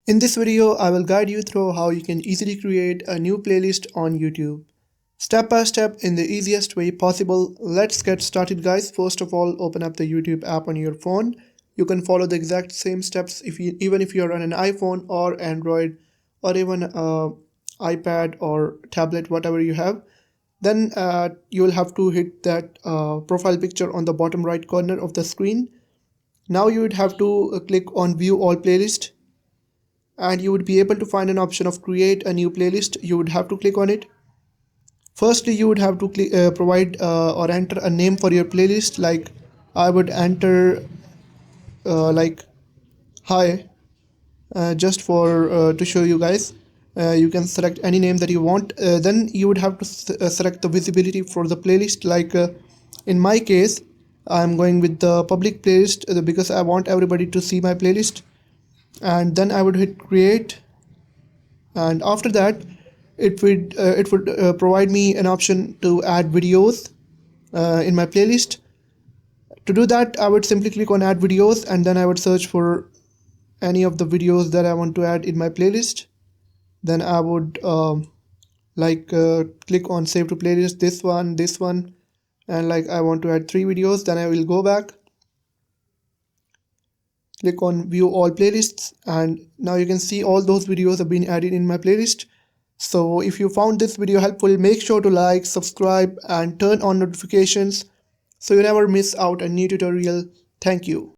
In this video, I will guide you through how you can easily create a new playlist on YouTube. Step by step in the easiest way possible. Let's get started guys. First of all, open up the YouTube app on your phone. You can follow the exact same steps even if you're on an iPhone or Android or even iPad or tablet, whatever you have. Then you will have to hit that profile picture on the bottom right corner of the screen. Now you would have to click on view all playlist, and you would be able to find an option of create a new playlist. You would have to click on it. Firstly, you would have to provide or enter a name for your playlist. Like I would enter like hi, just for to show you guys. You can select any name that you want. Then you would have to select the visibility for the playlist. Like in my case, I'm going with the public playlist because I want everybody to see my playlist. And then I would hit create, and after that it would provide me an option to add videos in my playlist. To do that, I would simply click on add videos, and then I would search for any of the videos that I want to add in my playlist. Then I would click on save to playlist, this one, and like I want to add 3 videos. Then I will go back, click on view all playlists, and now you can see all those videos have been added in my playlist. So if you found this video helpful, make sure to like, subscribe and turn on notifications so you never miss out a new tutorial. Thank you.